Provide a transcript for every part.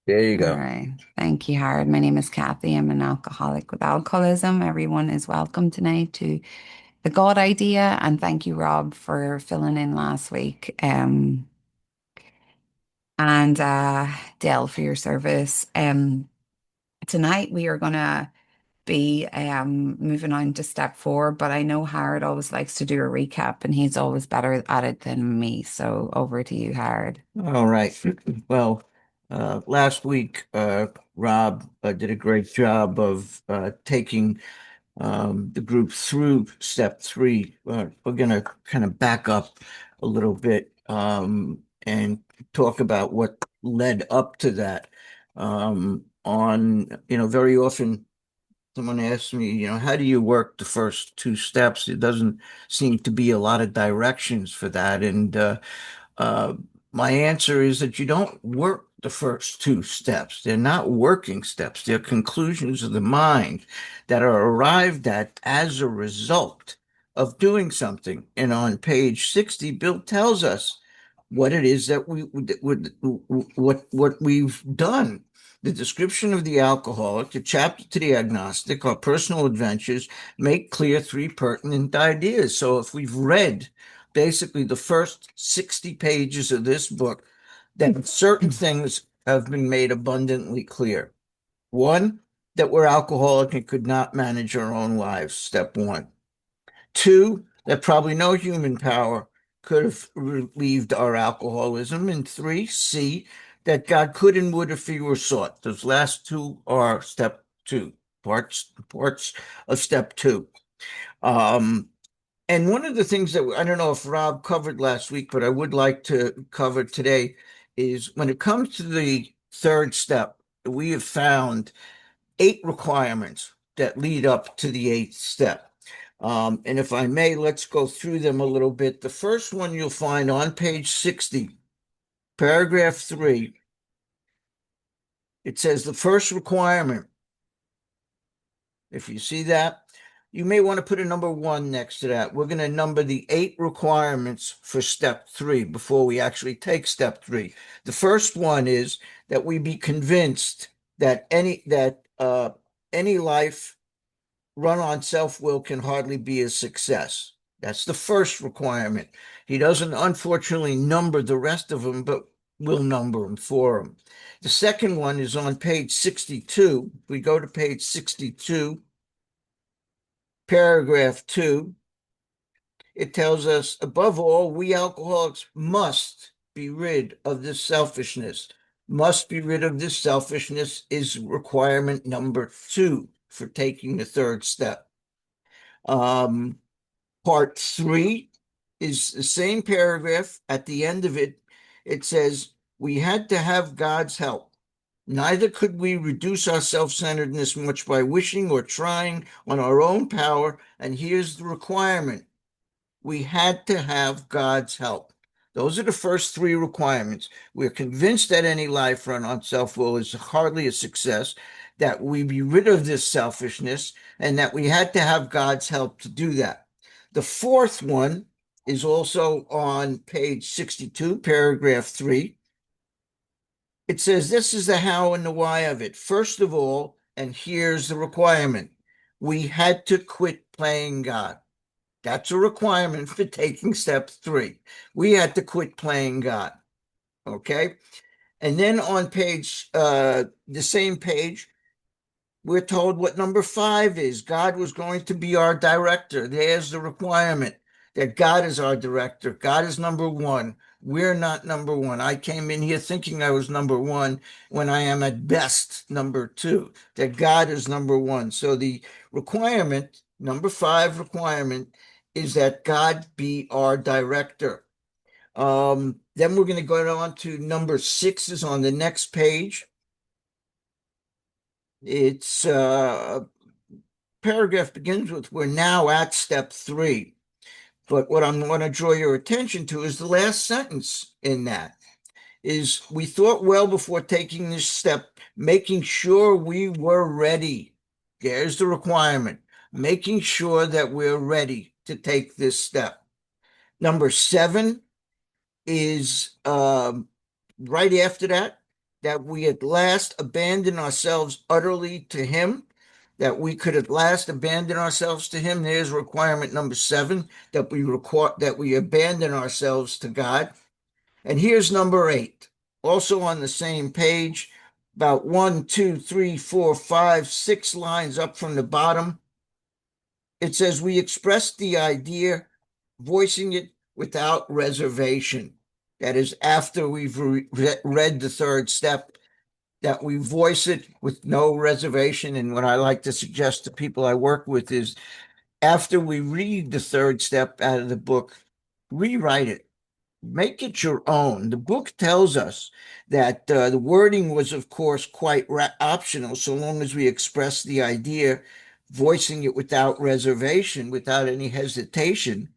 There you All go. right. Thank you, Howard. My name is Kathy. I'm an alcoholic with alcoholism. Everyone is welcome tonight to the God Idea. And thank you, Rob, for filling in last week. And Dale for your service. Tonight we are gonna be moving on to step four, but I know Howard always likes to do a recap and he's always better at it than me. So over to you, Howard. All right. Well, last week, Rob did a great job of taking the group through step three. We're going to kind of back up a little bit and talk about what led up to that. Very often someone asks me, how do you work the first two steps? It doesn't seem to be a lot of directions for that. And uh, my answer is that you don't work the first two steps. They're not working steps. They're conclusions of the mind that are arrived at as a result of doing something. And on page 60, Bill tells us what it is that we would what we've done. The description of the alcoholic, the chapter to the agnostic, our personal adventures make clear three pertinent ideas. So if we've read basically the first 60 pages of this book, then certain things have been made abundantly clear. One, that we're alcoholic and could not manage our own lives, step one. Two, that probably no human power could have relieved our alcoholism. And three, C, that God could and would if he were sought. Those last two are step two, parts of step two. Um, and one of the things that I don't know if Rob covered last week, but I would like to cover today is when it comes to the third step, we have found eight requirements that lead up to the eighth step. And if I may, let's go through them a little bit. The first one you'll find on page 60, paragraph 3. It says the first requirement. If you see that, you may want to put a number one next to that. We're going to number the eight requirements for step three before we actually take step three. The first one is that we be convinced that any life run on self-will can hardly be a success. That's the first requirement. He doesn't unfortunately number the rest of them, but we'll number them for him. The second one is on page 62. We go to page 62, paragraph 2. It tells us, above all, we alcoholics must be rid of this selfishness. Must be rid of this selfishness is requirement number two for taking the third step. Um, Part three is the same paragraph. At the end of it, it says, we had to have God's help. Neither could we reduce our self-centeredness much by wishing or trying on our own power. And here's the requirement. We had to have God's help. Those are the first three requirements. We're convinced that any life run on self-will is hardly a success, that we be rid of this selfishness, and that we had to have God's help to do that. The fourth one is also on page 62, paragraph 3. It says, this is the how and the why of it. First of all, and here's the requirement, we had to quit playing God. That's a requirement for taking step three. We had to quit playing God. Okay. And then on the same page, we're told what number five is. God was going to be our director. There's the requirement that God is our director. God is number one. We're not number one. I came in here thinking I was number one when I am at best number two, that God is number one. So the requirement, number five requirement, is that God be our director. Then we're going to go on to number six is on the next page. It's paragraph begins with, we're now at step three. But what I'm going to draw your attention to is the last sentence in that is, we thought well before taking this step, making sure we were ready. There's the requirement, making sure that we're ready to take this step. Number seven is right after that. that we at last abandon ourselves utterly to him, that we could at last abandon ourselves to him. There's requirement number 7, that we abandon ourselves to God. And here's number 8, also on the same page, about 1, 2, 3, 4, 5, 6 lines up from the bottom. It says, we express the idea, voicing it without reservation. That is, after we've read the third step, that we voice it with no reservation. And what I like to suggest to people I work with is, after we read the third step out of the book, rewrite it. Make it your own. The book tells us that the wording was, of course, quite optional, so long as we express the idea, voicing it without reservation, without any hesitation.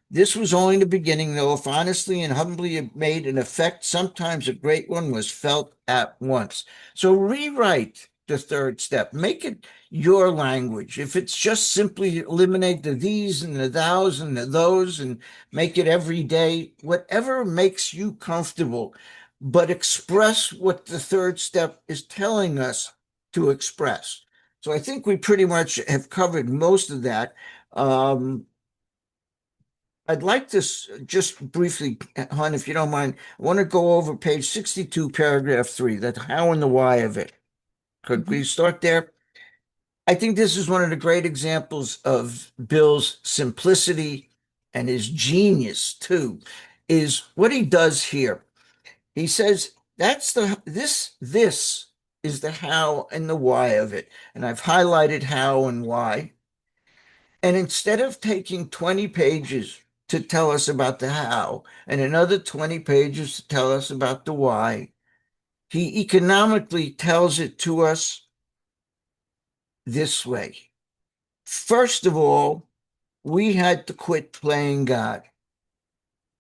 This was only the beginning, though, if honestly and humbly it made an effect, sometimes a great one was felt at once. So rewrite the third step. Make it your language. If it's just simply eliminate the these and the thous and the those and make it every day, whatever makes you comfortable, but express what the third step is telling us to express. So I think we pretty much have covered most of that. I'd like to just briefly, Hun, if you don't mind, I want to go over page 62, paragraph 3, that how and the why of it. Could we start there? I think this is one of the great examples of Bill's simplicity and his genius, too, is what he does here. He says, this is the how and the why of it. And I've highlighted how and why. And instead of taking 20 pages to tell us about the how and another 20 pages to tell us about the why, he economically tells it to us this way. First of all, we had to quit playing God.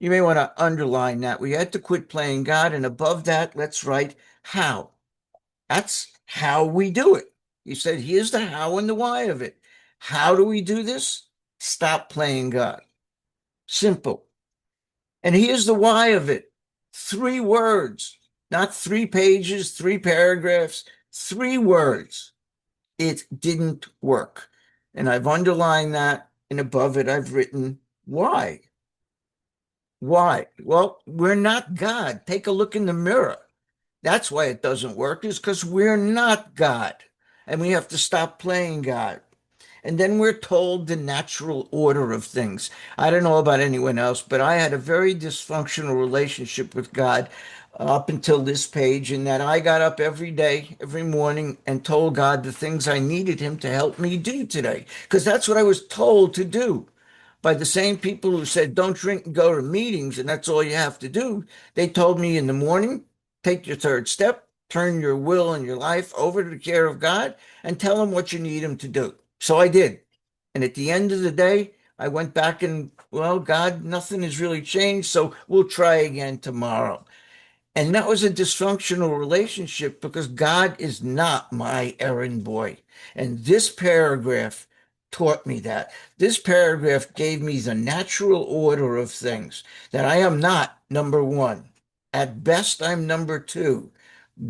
You may want to underline that. We had to quit playing God. And above that, let's write how. That's how we do it. He said, here's the how and the why of it. How do we do this? Stop playing God. Simple. And here's the why of it. 3 words, not 3 pages, 3 paragraphs, 3 words. It didn't work. And I've underlined that, and above it, I've written why. Why? Well, we're not God. Take a look in the mirror. That's why it doesn't work, is because we're not God. And we have to stop playing God. And then we're told the natural order of things. I don't know about anyone else, but I had a very dysfunctional relationship with God up until this page, in that I got up every day, every morning, and told God the things I needed Him to help me do today, because that's what I was told to do by the same people who said, don't drink and go to meetings, and that's all you have to do. They told me in the morning, take your third step, turn your will and your life over to the care of God, and tell Him what you need Him to do. So I did. And at the end of the day, I went back and, well, God, nothing has really changed, so we'll try again tomorrow. And that was a dysfunctional relationship, because God is not my errand boy. And this paragraph taught me that. This paragraph gave me the natural order of things, that I am not number 1. At best, I'm number 2.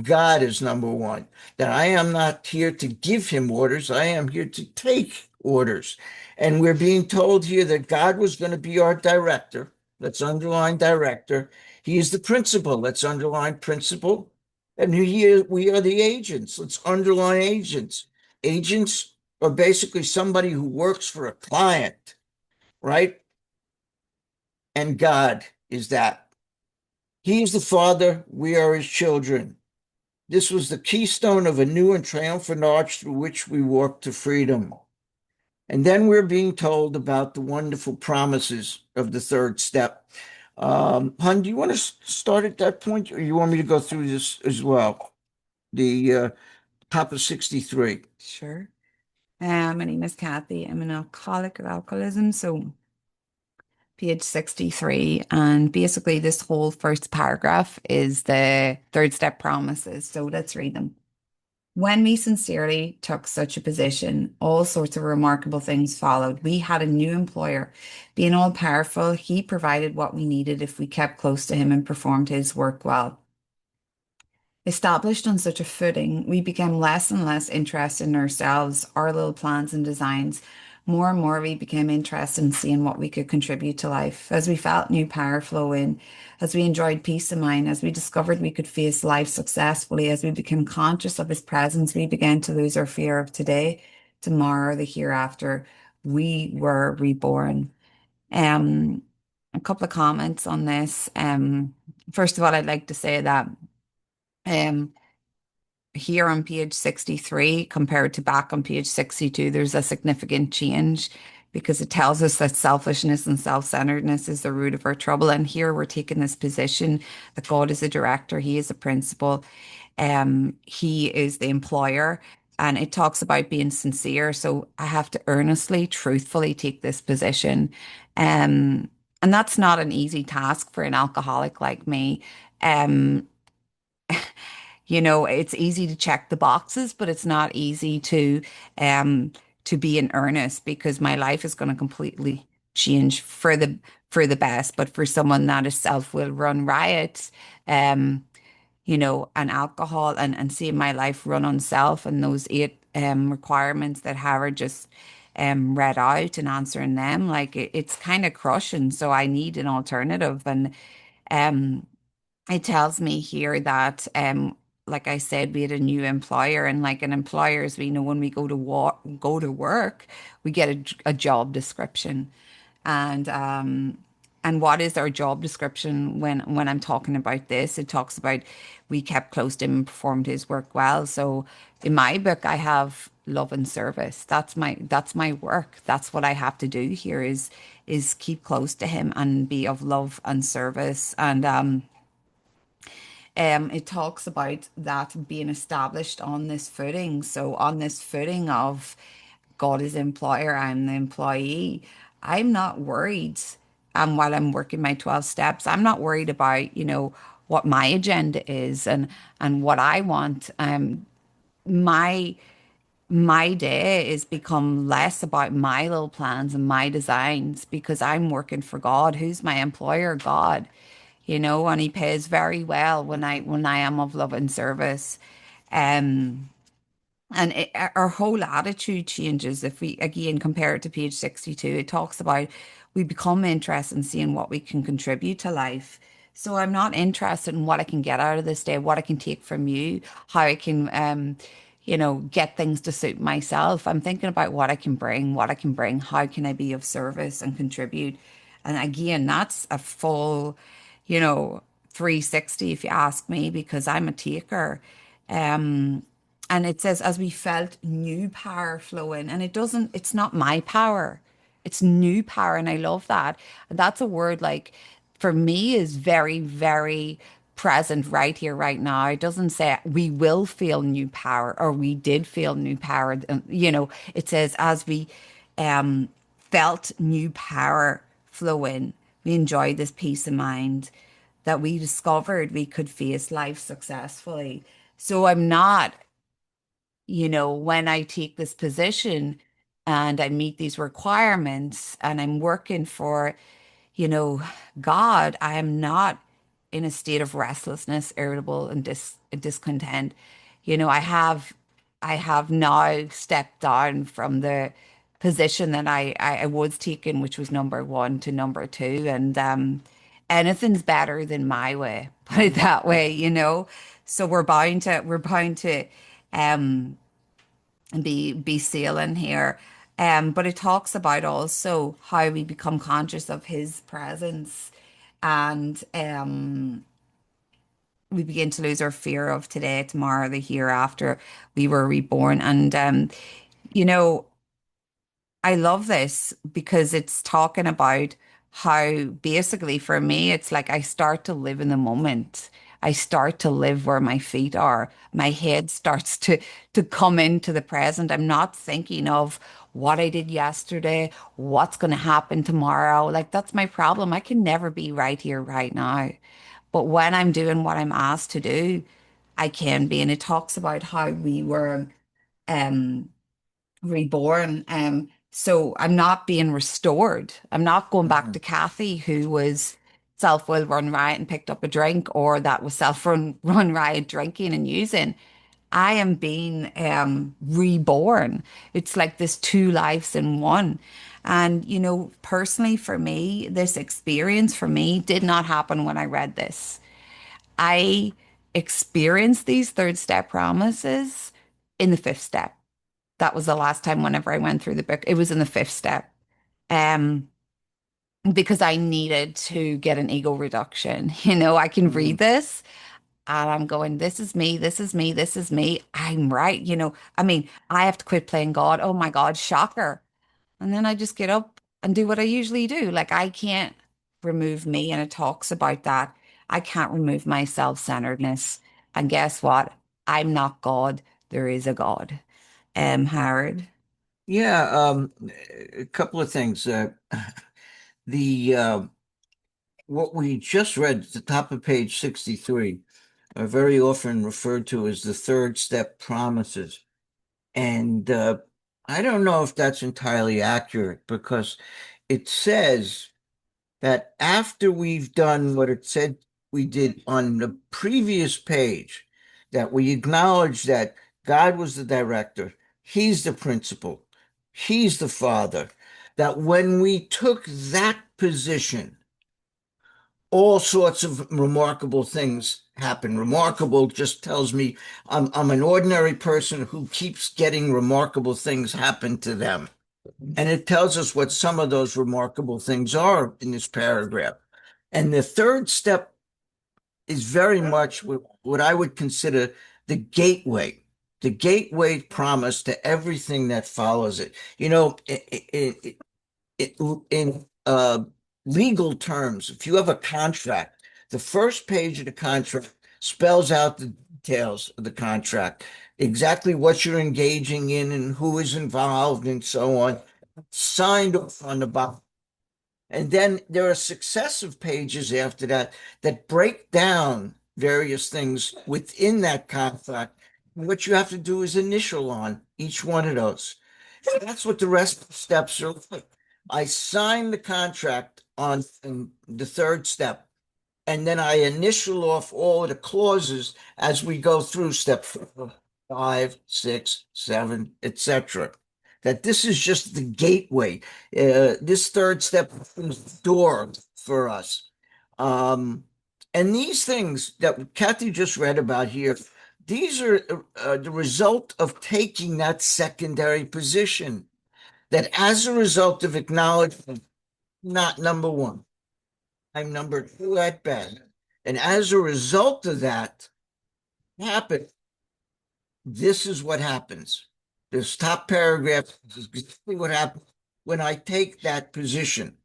God is number 1. That I am not here to give Him orders. I am here to take orders. And we're being told here that God was going to be our director. Let's underline director. He is the principal. Let's underline principal. And we are the agents. Let's underline agents. Agents are basically somebody who works for a client, right? And God is that. He is the Father. We are His children. This was the keystone of a new and triumphant arch through which we walk to freedom. And then we're being told about the wonderful promises of the third step. Hun, do you want to start at that point, or you want me to go through this as well? The top of 63. Sure. My name is Kathy. I'm an alcoholic with alcoholism. So page 63. And basically, this whole first paragraph is the third step promises. So let's read them. When we sincerely took such a position, all sorts of remarkable things followed. We had a new employer. Being all powerful, he provided what we needed if we kept close to him and performed his work well. Established on such a footing, we became less and less interested in ourselves, our little plans and designs. More and more, we became interested in seeing what we could contribute to life. As we felt new power flow in, as we enjoyed peace of mind, as we discovered we could face life successfully, as we became conscious of His presence, we began to lose our fear of today, tomorrow, the hereafter. We were reborn. Um, a couple of comments on this. First of all, I'd like to say that. Um, Here on page 63 compared to back on page 62, there's a significant change because it tells us that selfishness and self-centeredness is the root of our trouble. And here we're taking this position that God is a director, He is a principal, He is the employer. And it talks about being sincere. So I have to earnestly, truthfully take this position. Um, and that's not an easy task for an alcoholic like me. Um, it's easy to check the boxes, but it's not easy um to be in earnest because my life is going to completely change for the best. But for someone that is self will run riot, um, and alcohol and seeing my life run on self and those eight requirements that Howard just read out and answering them, like it's kind of crushing. So I need an alternative. And um it tells me here that, like I said, we had a new employer, and like an employer, as we know, when we go to work, we get a job description, and what is our job description when I'm talking about this? It talks about we kept close to him and performed his work well. So in my book, I have love and service. That's my work. That's what I have to do here is keep close to him and be of love and service. And it talks about that being established on this footing. So on this footing of God is employer, I'm the employee. I'm not worried. While I'm working my 12 steps, I'm not worried about, what my agenda is and what I want. My my day is become less about my little plans and my designs because I'm working for God. Who's my employer? God, and He pays very well when I am of love and service. Um, our whole attitude changes if we again compare it to page 62. It talks about we become interested in seeing what we can contribute to life. So I'm not interested in what I can get out of this day, what I can take from you, how I can get things to suit myself. I'm thinking about what I can bring, how can I be of service and contribute. And again, that's a full, you know, 360 if you ask me, because I'm a taker. Um, and it says, as we felt new power flowing, and it's not my power, it's new power. And I love that. And that's a word like for me is very, very present right here, right now. It doesn't say we will feel new power or we did feel new power. It says, as we um, felt new power flow in, we enjoyed this peace of mind that we discovered we could face life successfully. So I'm not, when I take this position and I meet these requirements and I'm working for, you know, God, I am not in a state of restlessness, irritable, and discontent. You know, I have now stepped down from the position that I was taking, which was number one to number two, and anything's better than my way, put it that way. So we're bound to um be sailing here. But it talks about also how we become conscious of His presence, and we begin to lose our fear of today, tomorrow, the hereafter. We were reborn. And you know, I love this because it's talking about how basically for me, it's like I start to live in the moment. I start to live where my feet are. My head starts to come into the present. I'm not thinking of what I did yesterday, what's going to happen tomorrow. Like that's my problem. I can never be right here, right now. But when I'm doing what I'm asked to do, I can be. And it talks about how we were um reborn. So I'm not being restored. I'm not going back Mhm. to Kathy, who was self will run riot and picked up a drink, or that was self run riot drinking and using. I am being reborn. It's like this two lives in one. And, personally for me, this experience for me did not happen when I read this. I experienced these third step promises in the fifth step. That was the last time whenever I went through the book. It was in the fifth step. Um, because I needed to get an ego reduction. I can read Mhm. this and I'm going, this is me, this is me, this is me. I'm right. I mean, I have to quit playing God. Oh my God, shocker. And then I just get up and do what I usually do. Like I can't remove me. And it talks about that. I can't remove my self-centeredness. And guess what? I'm not God. There is a God. Howard. Yeah, a couple of things. The what we just read at the top of page 63 are very often referred to as the third step promises. And I don't know if that's entirely accurate because it says that after we've done what it said we did on the previous page, that we acknowledge that God was the director, He's the principal, He's the father, that when we took that position, all sorts of remarkable things happen. Remarkable just tells me I'm an ordinary person who keeps getting remarkable things happen to them. And it tells us what some of those remarkable things are in this paragraph. And the third step is very much what I would consider the gateway promise to everything that follows it. In legal terms, if you have a contract, the first page of the contract spells out the details of the contract, exactly what you're engaging in and who is involved and so on, signed off on the bottom. And then there are successive pages after that that break down various things within that contract. And what you have to do is initial on each one of those. And that's what the rest of the steps are like. I sign the contract on the third step, and then I initial off all of the clauses as we go through step 4, 5, 6, 7, etc. That this is just the gateway. This third step opens the door for us. Um, and these things that Kathy just read about here, these are the result of taking that secondary position. That as a result of acknowledgement, not number one, I'm number two at best. And as a result of that happen, this is what happens. This top paragraph is exactly what happens when I take that position.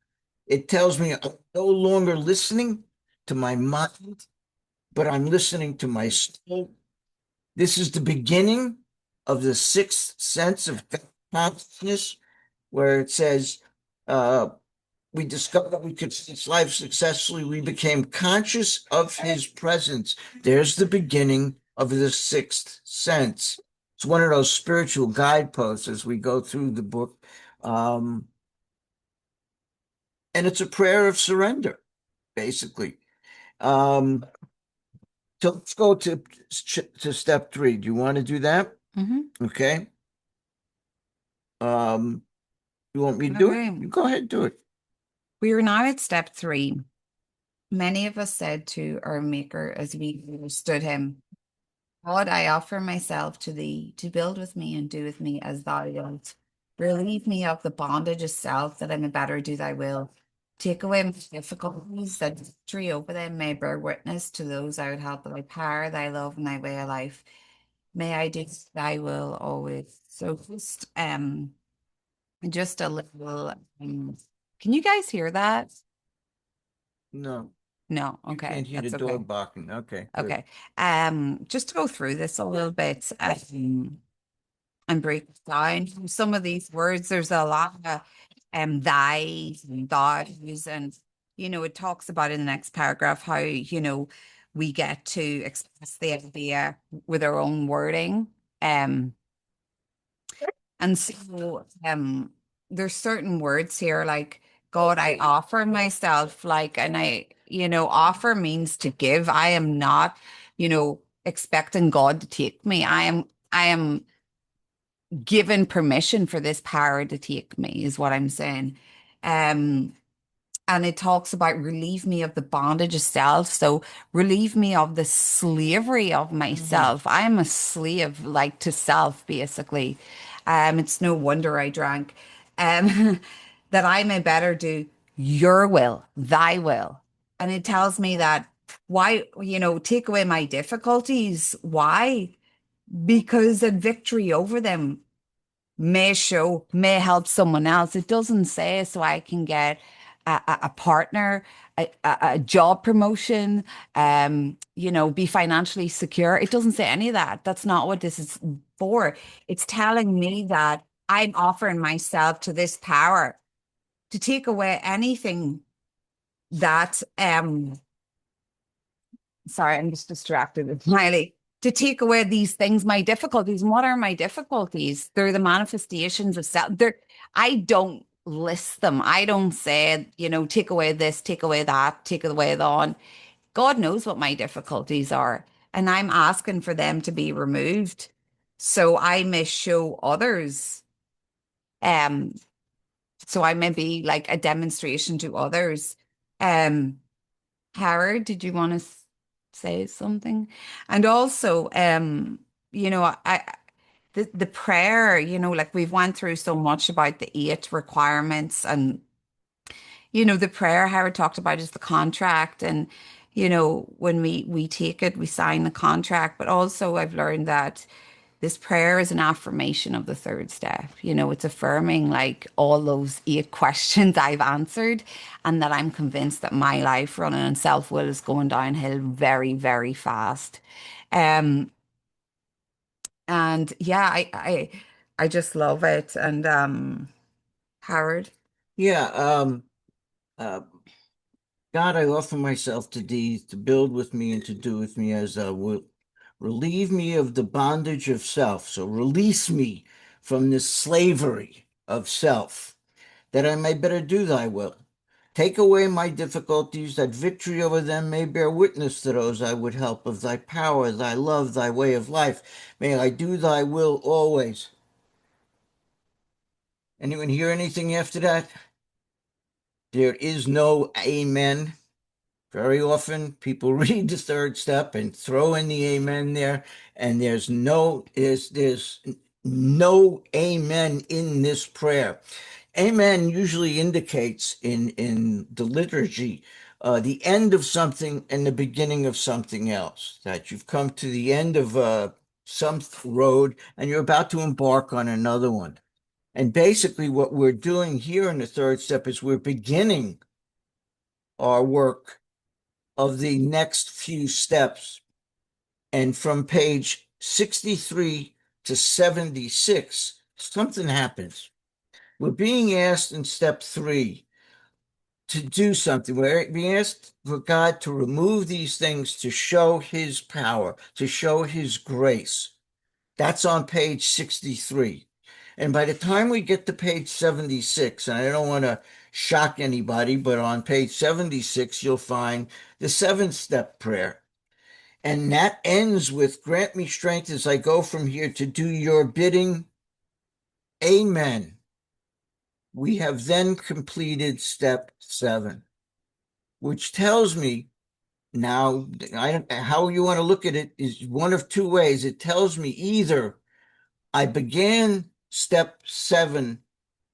It tells me I'm no longer listening to my mind, but I'm listening to my soul. This is the beginning of the sixth sense of consciousness, where it says, we discovered we could sense life successfully. We became conscious of his presence. There's the beginning of the sixth sense. It's one of those spiritual guideposts as we go through the book. Um, and it's a prayer of surrender, basically. Um, so let's go to step 3. Do you want to do that? Mm-hmm. Okay. Um, you want me to do it? Okay. You go ahead, do it. We are now at step three. Many of us said to our Maker as we understood him, God, I offer myself to thee to build with me and do with me as thou wilt. Relieve me of the bondage of self that I may better do thy will. Take away my difficulties, that victory over them may bear witness to those I would help by thy power, thy love, and thy way of life. May I do thy will always. So just a little can you guys hear that? No, No, you okay, can't hear the that's door okay. barking. Okay, good. Okay. Just to go through this a little bit, and break down some of these words. There's a lot of thy and thous, and it talks about in the next paragraph how we get to express the idea with our own wording. Um, and so there's certain words here like God, I offer myself, like, and offer means to give. I am not, expecting God to take me. I am given permission for this power to take me, is what I'm saying. Um, and it talks about relieve me of the bondage of self. So relieve me of the slavery of Mhm. myself. I'm a slave, like to self, basically. It's no wonder I drank. Um, that I may better do your will, thy will. And it tells me that why, take away my difficulties. Why? Because a victory over them may help someone else. It doesn't say so I can get a partner, a job promotion, be financially secure. It doesn't say any of that. That's not what this is for. It's telling me that I'm offering myself to this power to take away anything that sorry, I'm just distracted with Miley. To take away these things, my difficulties. And what are my difficulties? They're the manifestations of self. I don't list them. I don't say, take away this, take away that, take away that. God knows what my difficulties are. And I'm asking for them to be removed so I may show others. Um, so I may be like a demonstration to others. Um, Howard, did you want to say something? And also, the prayer, like we've went through so much about the eight requirements, and the prayer Howard talked about is the contract, and when we take it, we sign the contract. But also, I've learned that this prayer is an affirmation of the third step. It's affirming like all those eight questions I've answered, and that I'm convinced that my life running on self-will is going downhill very, very fast. Um, and yeah, I just love it. And Howard. Yeah, uh, God, I offer myself to thee to build with me and to do with me as thou wilt. Relieve me of the bondage of self. So release me from this slavery of self, that I may better do thy will. Take away my difficulties, that victory over them may bear witness to those I would help of thy power, thy love, thy way of life. May I do thy will always. Anyone hear anything after that? There is no amen. Very often people read the third step and throw in the amen there, and there's no amen in this prayer. Amen usually indicates in the liturgy the end of something and the beginning of something else, that you've come to the end of some road and you're about to embark on another one. And basically, what we're doing here in the third step is we're beginning our work of the next few steps. And from page 63 to 76, something happens. We're being asked in step 3 to do something. We're being asked for God to remove these things to show his power, to show his grace. That's on page 63. And by the time we get to page 76, and I don't want to shock anybody, but on page 76, you'll find the seventh step prayer. And that ends with grant me strength as I go from here to do your bidding. Amen. We have then completed step 7, which tells me now, how you want to look at it is one of two ways. It tells me either I began step 7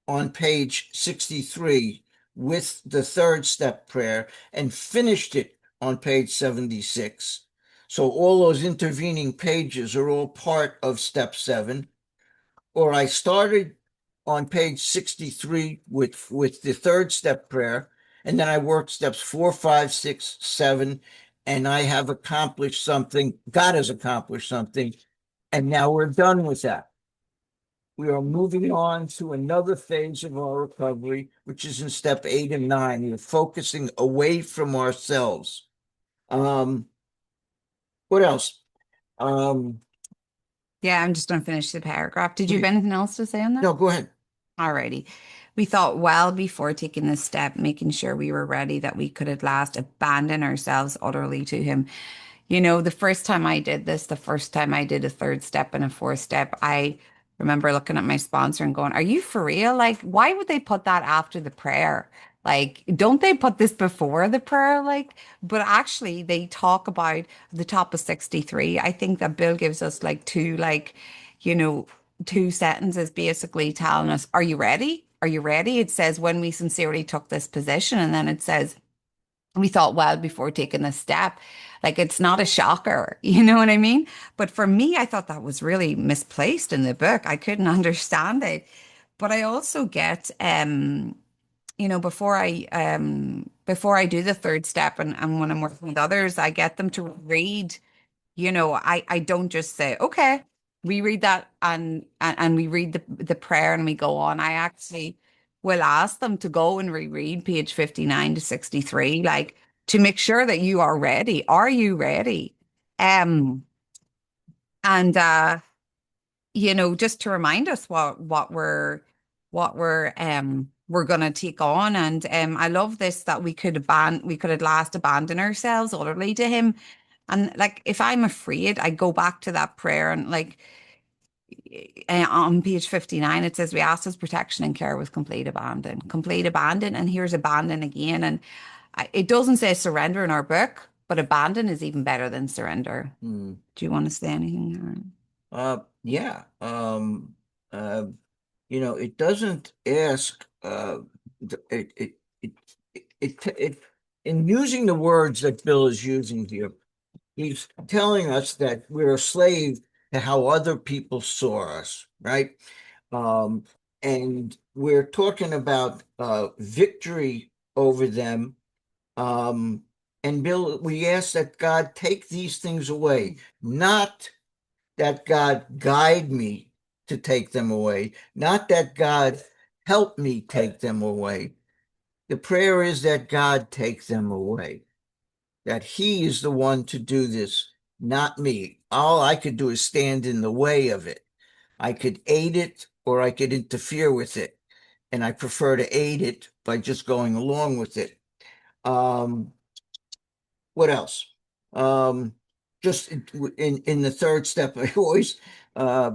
on page 63 with the third step prayer and finished it on page 76. So all those intervening pages are all part of step 7. Or I started on page 63 with the third step prayer, and then I worked steps 4, 5, 6, 7, and I have accomplished something. God has accomplished something, and now we're done with that. We are moving on to another phase of our recovery, which is in step 8 and 9. We're focusing away from ourselves. Um, what else? Um, Yeah, I'm just going to finish the paragraph. Did you have anything else to say on that? no, go ahead. Alrighty. we thought well before taking this step, making sure we were ready that we could at last abandon ourselves utterly to him. You know, the first time I did this, the first time I did a third step and a fourth step, I remember looking at my sponsor and going, "Are you for real? Like, why would they put that after the prayer? Like, don't they put this before the prayer? Like, but actually, they talk about the top of 63. I think that Bill gives us like two, like, you know, two sentences basically telling us, "Are you ready? Are you ready?" It says, "When we sincerely took this position," and then it says, we thought well before taking this step. Like it's not a shocker, you know what I mean? But for me, I thought that was really misplaced in the book. I couldn't understand it. But I also get you know, before I do the third step and when I'm working with others, I get them to read, you know, I don't just say, okay, we read that and we read the prayer and we go on. I actually will ask them to go and reread page 59 to 63, like to make sure that you are ready. Are you ready? Um, and you know, just to remind us what we're gonna take on. And I love this that we could at last abandon ourselves utterly to him. And like if I'm afraid, I go back to that prayer and like on page 59 it says we ask his protection and care with complete abandon, and here's abandon again. And it doesn't say surrender in our book, but abandon is even better than surrender. Hmm. Do you want to say anything? Yeah. It doesn't ask, it, in using the words that Bill is using here, he's telling us that we're a slave to how other people saw us, right? Um, and we're talking about victory over them. Um, and Bill, we ask that God take these things away, not that God guide me to take them away, not that God help me take them away. The prayer is that God take them away, that He is the one to do this, not me. All I could do is stand in the way of it. I could aid it or I could interfere with it. And I prefer to aid it by just going along with it. Um, what else? Just in the third step, I always uh,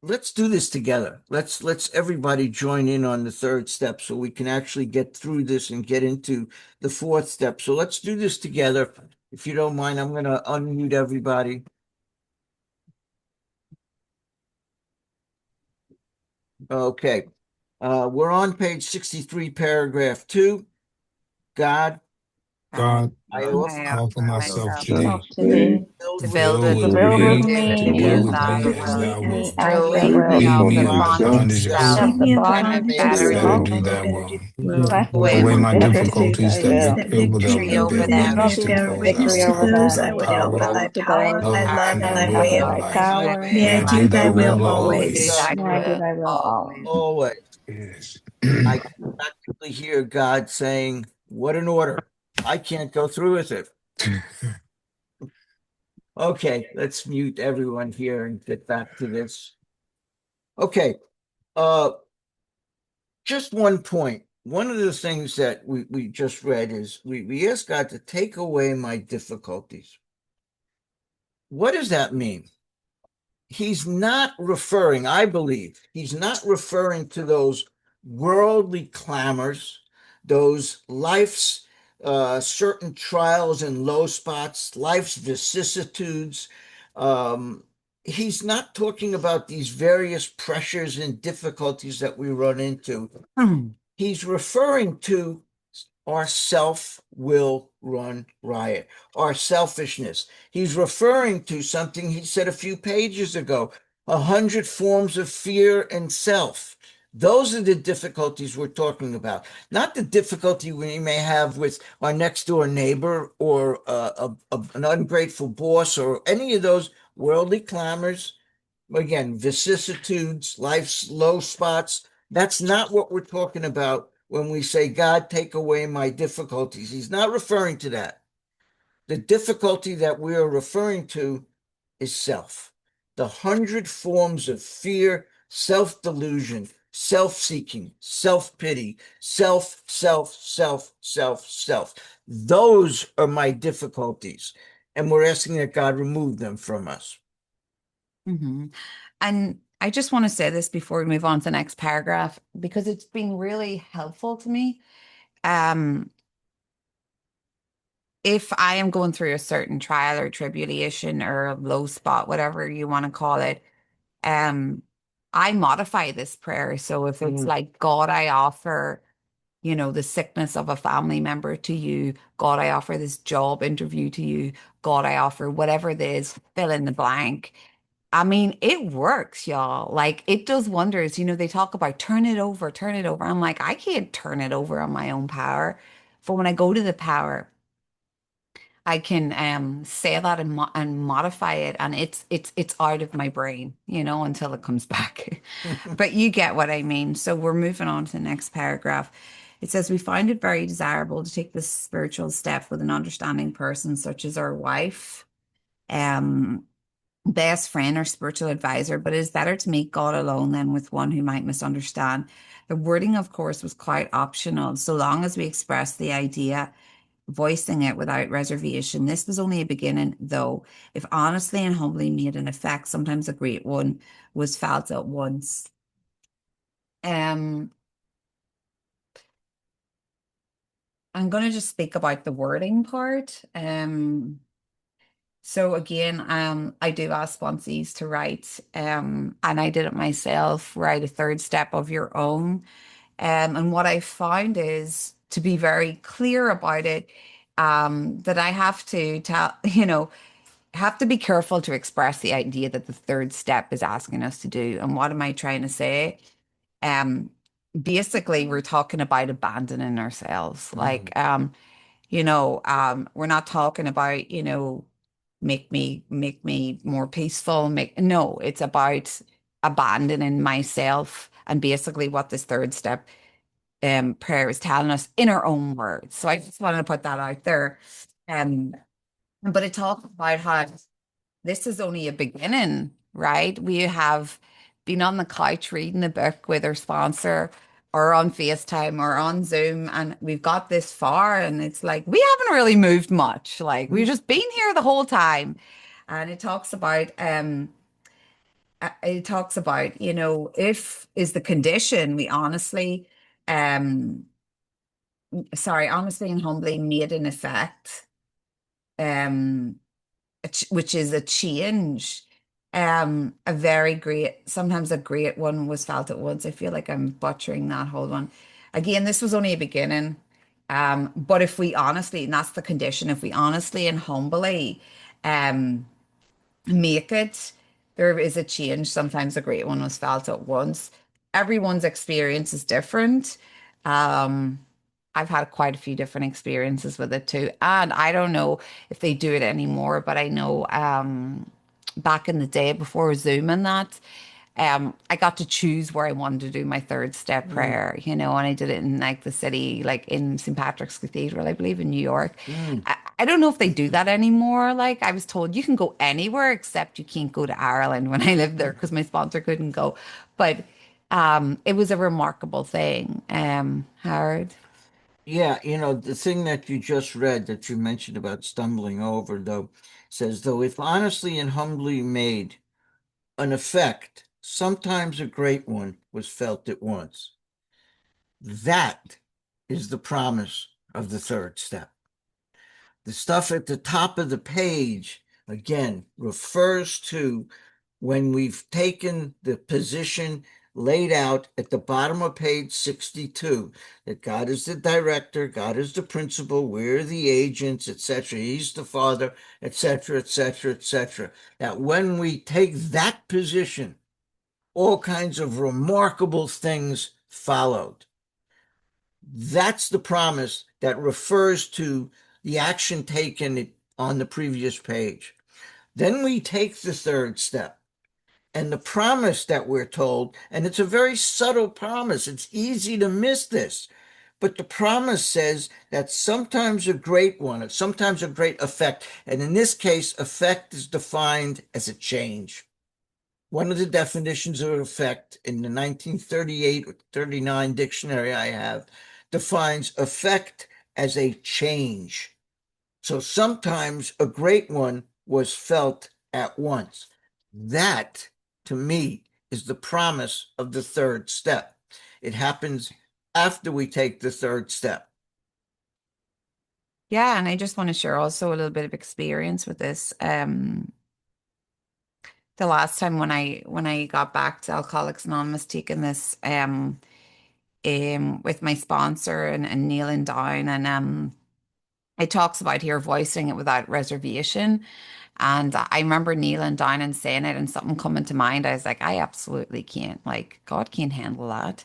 let's do this together. Let's everybody join in on the third step so we can actually get through this and get into the fourth step. So let's do this together. If you don't mind, I'm going to unmute everybody. Okay. We're on page 63, paragraph 2. God, God, I I offer I offer myself myself to to thee. Myself to thee, to build Build with with build with me me, as to me, build as with thou me with as wilt. thou me wilt. as Free thou me wilt. Free of me the of the bondage bondage of of self, Of self. the that I may bondage of To better better self, do do thy will. away my Away my difficulties difficulties difficulties I that that will. be be able to victory be over able to them. be Help still bear those I victory will over hold them. thy To power, the Apply to thy power own and love, love and thy and will apply of to will, thy life. may I power. do May Yeah, I thy do do thy thy will, will will do always. always. thy May I do will thy will always. always. always. Yes. I can practically hear God saying, "What an order." I can't go through with it. Okay, let's mute everyone here and get back to this. Okay, uh, just one point. One of the things that we just read is we ask God to take away my difficulties. What does that mean? He's not referring, I believe, he's not referring to those worldly clamors, those life's certain trials and low spots, life's vicissitudes. Um, he's not talking about these various pressures and difficulties that we run into. He's referring to our self will run riot, our selfishness. He's referring to something he said a few pages ago, 100 forms of fear and self. Those are the difficulties we're talking about, not the difficulty we may have with our next door neighbor or an ungrateful boss or any of those worldly clamors. Again, vicissitudes, life's low spots. That's not what we're talking about when we say, God, take away my difficulties. He's not referring to that. The difficulty that we are referring to is self. The 100 forms of fear, self delusion, self-seeking, self-pity, self. Those are my difficulties. And we're asking that God remove them from us. Hmm. And I just want to say this before we move on to the next paragraph, because it's been really helpful to me. Um, if I am going through a certain trial or tribulation or a low spot, whatever you want to call it, um, I modify this prayer. So if it's like, God, I offer, the sickness of a family member to you, God, I offer this job interview to you, God, I offer whatever it is, fill in the blank. I mean, it works, y'all. Like it does wonders. They talk about turn it over, turn it over. I'm like, I can't turn it over on my own power. But when I go to the power, I can say that and modify it, and it's out of my brain, until it comes back. But you get what I mean. So we're moving on to the next paragraph. It says we find it very desirable to take this spiritual step with an understanding person such as our wife, um, best friend or spiritual advisor, but it is better to meet God alone than with one who might misunderstand. The wording, of course, was quite optional, so long as we express the idea voicing it without reservation. This was only a beginning, though. If honestly and humbly made an effect, sometimes a great one, was felt at once. Um, I'm going to just speak about the wording part. So again, I do ask sponsees to write, and I did it myself, write a third step of your own. And what I found is to be very clear about it, that I have to tell, have to be careful to express the idea that the third step is asking us to do. And what am I trying to say? Um, Basically, we're talking about abandoning ourselves. Like, we're not talking about, make me more peaceful. No, it's about abandoning myself. And basically what this third step prayer is telling us in our own words. So I just wanted to put that out there. Um, but it talks about how this is only a beginning, right? We have been on the couch reading a book with our sponsor or on FaceTime or on Zoom, and we've got this far, and it's like we haven't really moved much. Like we've just been here the whole time. And it talks about, if is the condition we um honestly and humbly made an effect, um which is a change. A very great, sometimes a great one was felt at once. I feel like I'm butchering that whole one. Again, this was only a beginning. But if we honestly, and that's the condition, if we honestly and humbly um make it, there is a change. Sometimes a great one was felt at once. Everyone's experience is different. Um, I've had quite a few different experiences with it too. And I don't know if they do it anymore, but I know back in the day before Zoom and that, I got to choose where I wanted to do my third step prayer, and I did it in like the city, like in St. Patrick's Cathedral, I believe in New York. I don't know if they do that anymore. Like I was told you can go anywhere except you can't go to Ireland when I lived there because my sponsor couldn't go. But it was a remarkable thing, Howard. Yeah, the thing that you just read that you mentioned about stumbling over, though, says, though, if honestly and humbly made an effect, sometimes a great one was felt at once. That is the promise of the third step. The stuff at the top of the page, again, refers to when we've taken the position laid out at the bottom of page 62, that God is the director, God is the principal, we're the agents, etc. He's the father, etc., etc., etc. That when we take that position, all kinds of remarkable things followed. That's the promise that refers to the action taken on the previous page. Then we take the third step. And the promise that we're told, and it's a very subtle promise, it's easy to miss this, but the promise says that sometimes a great one, sometimes a great effect, and in this case, effect is defined as a change. One of the definitions of effect in the 1938 or 39 dictionary I have defines effect as a change. So sometimes a great one was felt at once. That, to me, is the promise of the third step. It happens after we take the third step. Yeah, and I just want to share also a little bit of experience with this. The last time when I got back to Alcoholics Anonymous, taking this with my sponsor and kneeling down, and it talks about here voicing it without reservation. And I remember kneeling down and saying it, and something coming to mind. I was like, I absolutely can't. Like, God can't handle that.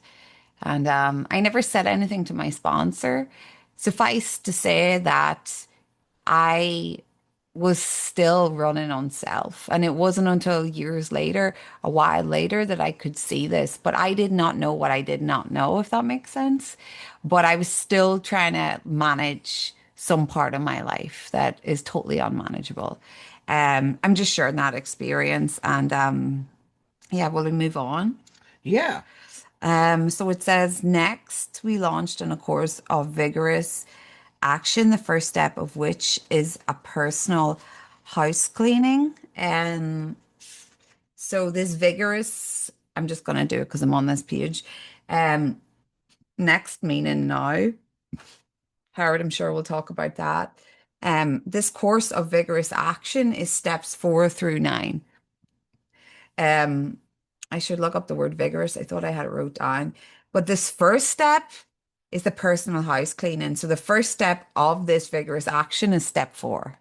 And I never said anything to my sponsor. Suffice to say that I was still running on self. And it wasn't until years later, a while later, that I could see this. But I did not know what I did not know, if that makes sense. But I was still trying to manage some part of my life that is totally unmanageable. I'm just sharing that experience. And yeah, will we move on? Yeah. So it says next we launched in a course of vigorous action, the first step of which is a personal house cleaning. So this vigorous, I'm just going to do it because I'm on this page. Um, Next meaning now. Howard, I'm sure we'll talk about that. This course of vigorous action is steps 4 through 9. Um, I should look up the word vigorous. I thought I had it wrote down. But this first step is the personal house cleaning. So the first step of this vigorous action is step 4.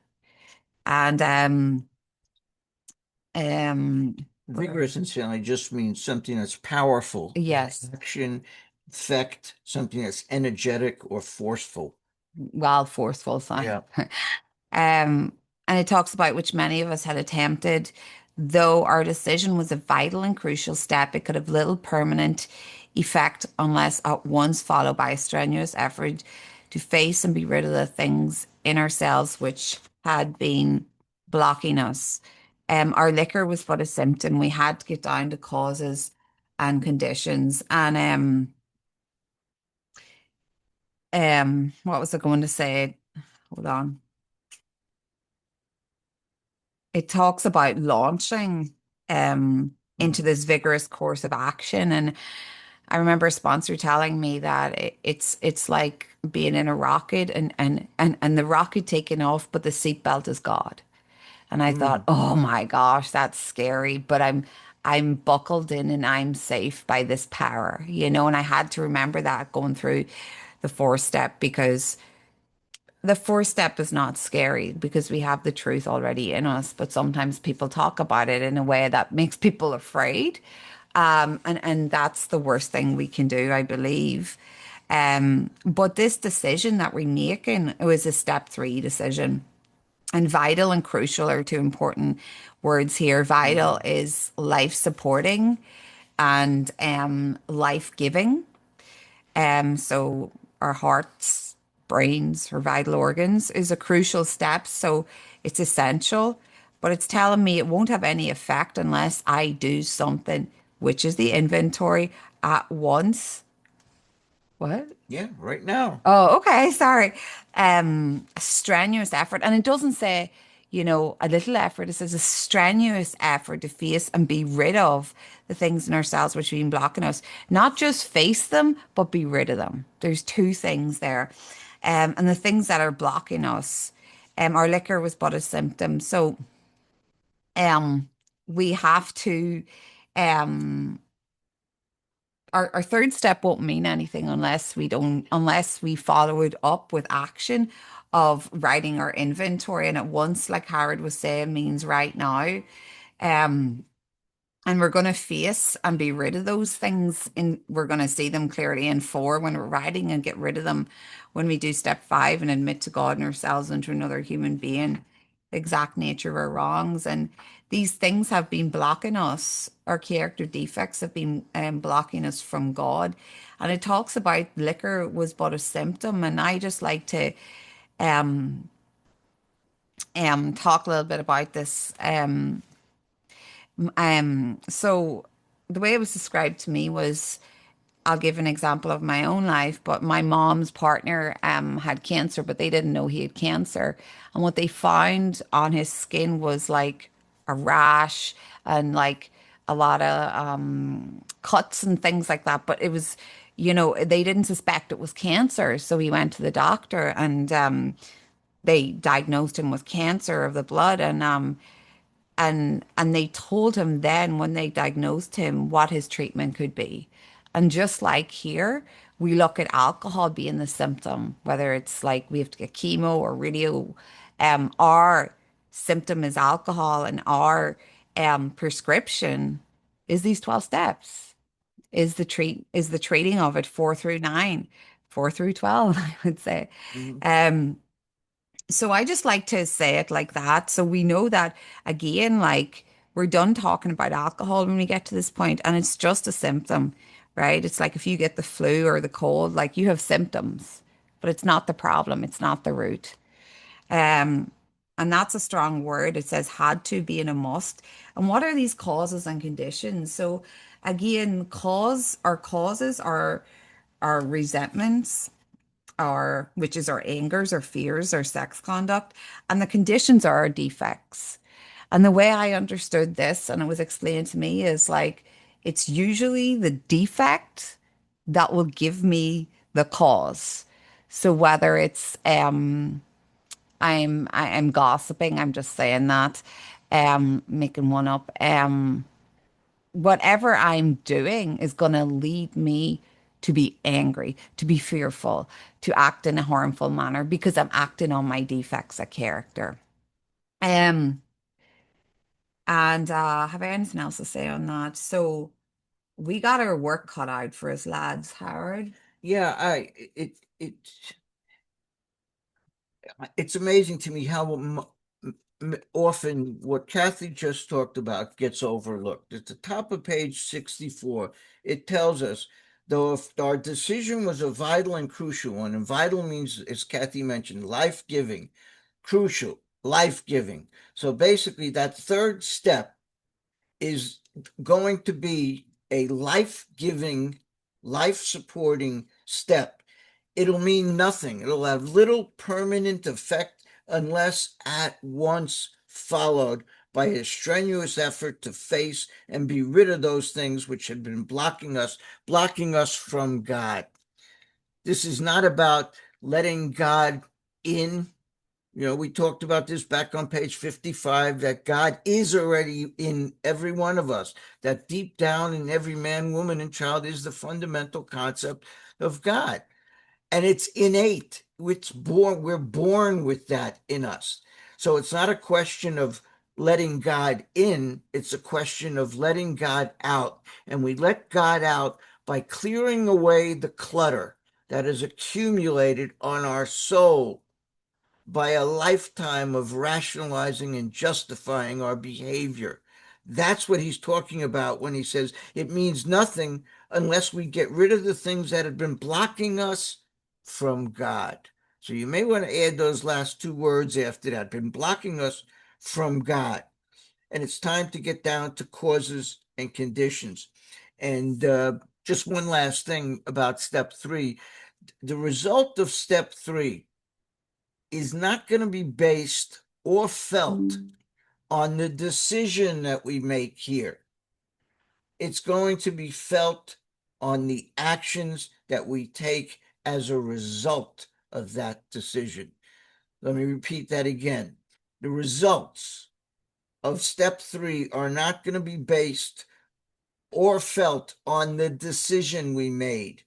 And um Vigorous insanity just means something that's powerful. yes, Action, effect, something that's energetic or forceful. well, forceful sign. Yeah. And it talks about which many of us had attempted, though our decision was a vital and crucial step, it could have little permanent effect unless at once followed by a strenuous effort to face and be rid of the things in ourselves which had been blocking us. Our liquor was but a symptom. We had to get down to causes and conditions. And what was I going to say? Hold on. It talks about launching into this vigorous course of action. And I remember a sponsor telling me that it's like being in a rocket and the rocket taking off, but the seatbelt is God. And I thought, oh my gosh, that's scary. But I'm buckled in and I'm safe by this power, and I had to remember that going through the 4 step, because the 4 step is not scary because we have the truth already in us, but sometimes people talk about it in a way that makes people afraid. And that's the worst thing we can do, I believe. But this decision that we're making was a step 3 decision. And vital and crucial are 2 important words here. Vital is life supporting and life giving. So our hearts, brains, our vital organs is a crucial step. So it's essential, but it's telling me it won't have any effect unless I do something, which is the inventory at once. What? Yeah, right now. Oh, okay. Sorry. A strenuous effort. And it doesn't say, a little effort. It says a strenuous effort to face and be rid of the things in ourselves which have been blocking us. Not just face them, but be rid of them. There's 2 things there. And the things that are blocking us, our liquor was but a symptom. So we have to um our 3rd step won't mean anything unless we follow it up with action of writing our inventory. And at once, like Howard was saying, means right now. Um, and we're going to face and be rid of those things, we're going to see them clearly in 4 when we're writing, and get rid of them when we do step 5 and admit to God and ourselves and to another human being the exact nature of our wrongs. And these things have been blocking us. Our character defects have been blocking us from God. And it talks about liquor was but a symptom. And I just like to talk a little bit about this. So the way it was described to me was, I'll give an example of my own life, but my mom's partner had cancer, but they didn't know he had cancer. And what they found on his skin was like a rash and like a lot of cuts and things like that. But it was, they didn't suspect it was cancer. So he went to the doctor and they diagnosed him with cancer of the blood. And they told him then when they diagnosed him what his treatment could be. And just like here, we look at alcohol being the symptom, whether it's like we have to get chemo or radio. Our symptom is alcohol, and our prescription is these 12 steps. Is the treating of it 4 through 9, 4 through 12, I would say. Mhm. So I just like to say it like that. So we know that again, like we're done talking about alcohol when we get to this point, and it's just a symptom, right? It's like if you get the flu or the cold, like you have symptoms, but it's not the problem, it's not the root. Um, and that's a strong word. It says had to be in a must. And what are these causes and conditions? So again, causes are resentments, our which is our angers or fears or sex conduct, and the conditions are our defects. And the way I understood this, and it was explained to me, is like it's usually the defect that will give me the cause. So whether it's I'm gossiping, I'm just saying that, making one up. Whatever I'm doing is going to lead me to be angry, to be fearful, to act in a harmful manner because I'm acting on my defects of character. Um, and have I anything else to say on that? So we got our work cut out for us lads, Howard. Yeah, it's amazing to me how often what Kathy just talked about gets overlooked. At the top of page 64, it tells us, though if our decision was a vital and crucial one, and vital means, as Kathy mentioned, life-giving, crucial, life-giving. So basically, that third step is going to be a life-giving, life-supporting step. It'll mean nothing. It'll have little permanent effect unless at once followed by a strenuous effort to face and be rid of those things which have been blocking us from God. This is not about letting God in. We talked about this back on page 55, that God is already in every one of us, that deep down in every man, woman, and child is the fundamental concept of God. And it's innate. We're born with that in us. So it's not a question of letting God in, it's a question of letting God out. And we let God out by clearing away the clutter that is accumulated on our soul by a lifetime of rationalizing and justifying our behavior. That's what he's talking about when he says it means nothing unless we get rid of the things that have been blocking us from God. So you may want to add those last two words after that, been blocking us from God. And it's time to get down to causes and conditions. And just one last thing about step 3. The result of step 3 is not going to be based or felt on the decision that we make here. It's going to be felt on the actions that we take as a result of that decision. Let me repeat that again. The results of step 3 are not going to be based or felt on the decision we made.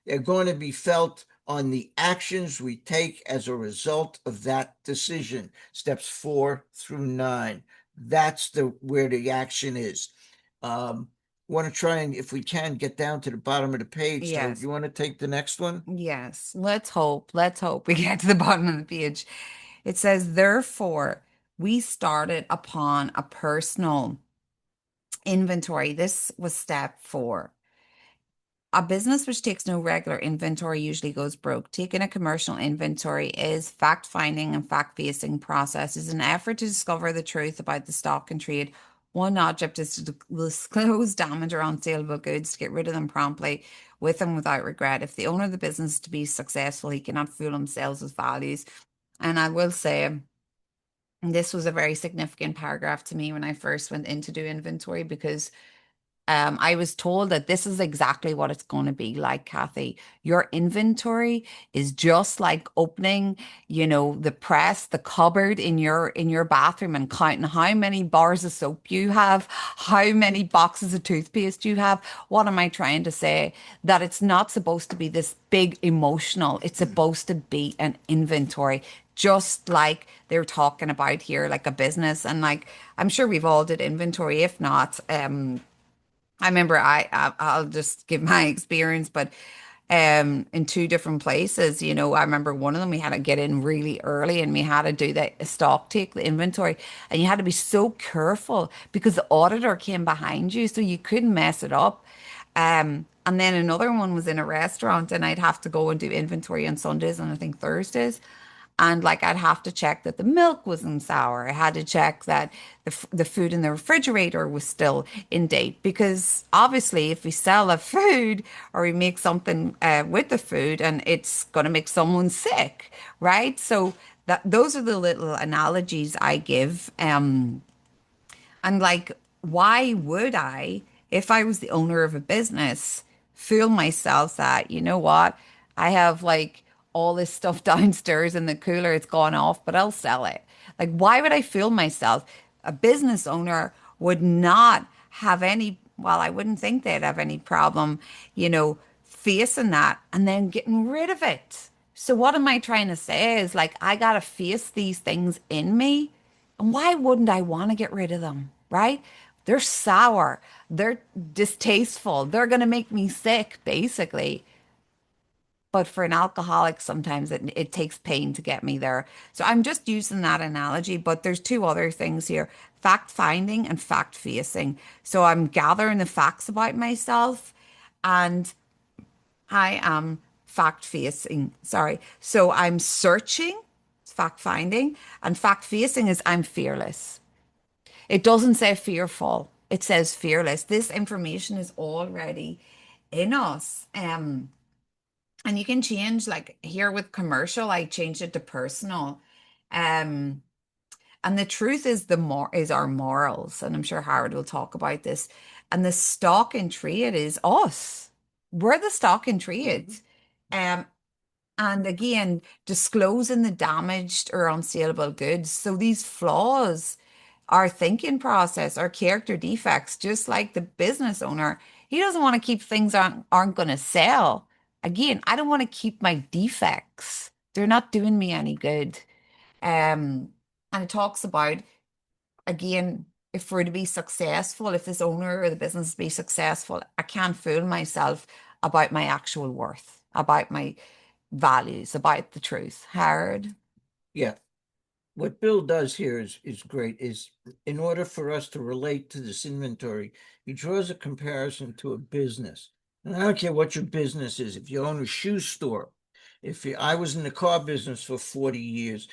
They're going to be felt on the actions we take as a result of that decision. Steps 4 through 9. That's where the action is. Want to try and, if we can, get down to the bottom of the page. So Yes. you want to take the next one? Yes. Let's hope. Let's hope we get to the bottom of the page. It says, therefore, we started upon a personal inventory. This was step 4. A business which takes no regular inventory usually goes broke. Taking a commercial inventory is fact-finding and fact-facing process. Is an effort to discover the truth about the stock and trade One object is to disclose damage or unsaleable goods to get rid of them promptly with and without regret. If the owner of the business is to be successful, he cannot fool himself with values. And I will say, this was a very significant paragraph to me when I first went in to do inventory because I was told that this is exactly what it's going to be like, Kathy. Your inventory is just like opening, the press, the cupboard in your bathroom and counting how many bars of soap you have, how many boxes of toothpaste you have. What am I trying to say? That it's not supposed to be this big emotional. It's supposed to be an inventory. Just like they're talking about here, like a business. And like, I'm sure we've all did inventory. If not, I remember I'll just give my experience, but in two different places, I remember one of them we had to get in really early and we had to do the stock take, the inventory, and you had to be so careful because the auditor came behind you, so you couldn't mess it up. And then another one was in a restaurant and I'd have to go and do inventory on Sundays and I think Thursdays. And like I'd have to check that the milk wasn't sour. I had to check that the food in the refrigerator was still in date because obviously if we sell a food or we make something with the food and it's going to make someone sick, right? So that those are the little analogies I give. And like, why would I, if I was the owner of a business, fool myself that, you know what, I have like all this stuff downstairs in the cooler, it's gone off, but I'll sell it. Like, why would I fool myself? A business owner would not have any, well, I wouldn't think they'd have any problem, facing that and then getting rid of it. So what am I trying to say is like, I got to face these things in me and why wouldn't I want to get rid of them, right? They're sour, they're distasteful, they're going to make me sick, basically. But for an alcoholic, sometimes it takes pain to get me there. So I'm just using that analogy, but there's two other things here, fact finding and fact facing. So I'm gathering the facts about myself and I am fact facing. Sorry. So I'm searching, fact finding, and fact facing is I'm fearless. It doesn't say fearful. It says fearless. This information is already in us. And you can change like here with commercial, I changed it to personal. Um, and the truth is the more is our morals. And I'm sure Howard will talk about this. And the stock in trade is us. We're the stock in trade. Um, and again, disclosing the damaged or unsaleable goods. So these flaws, our thinking process, our character defects, just like the business owner, he doesn't want to keep things aren't going to sell. Again, I don't want to keep my defects. They're not doing me any good. And it talks about, again, if we're to be successful, if this owner or the business be successful, I can't fool myself about my actual worth, about my values, about the truth. Howard? Yeah. What Bill does here is great, is in order for us to relate to this inventory, he draws a comparison to a business. And I don't care what your business is. If you own a shoe store, I was in the car business for 40 years,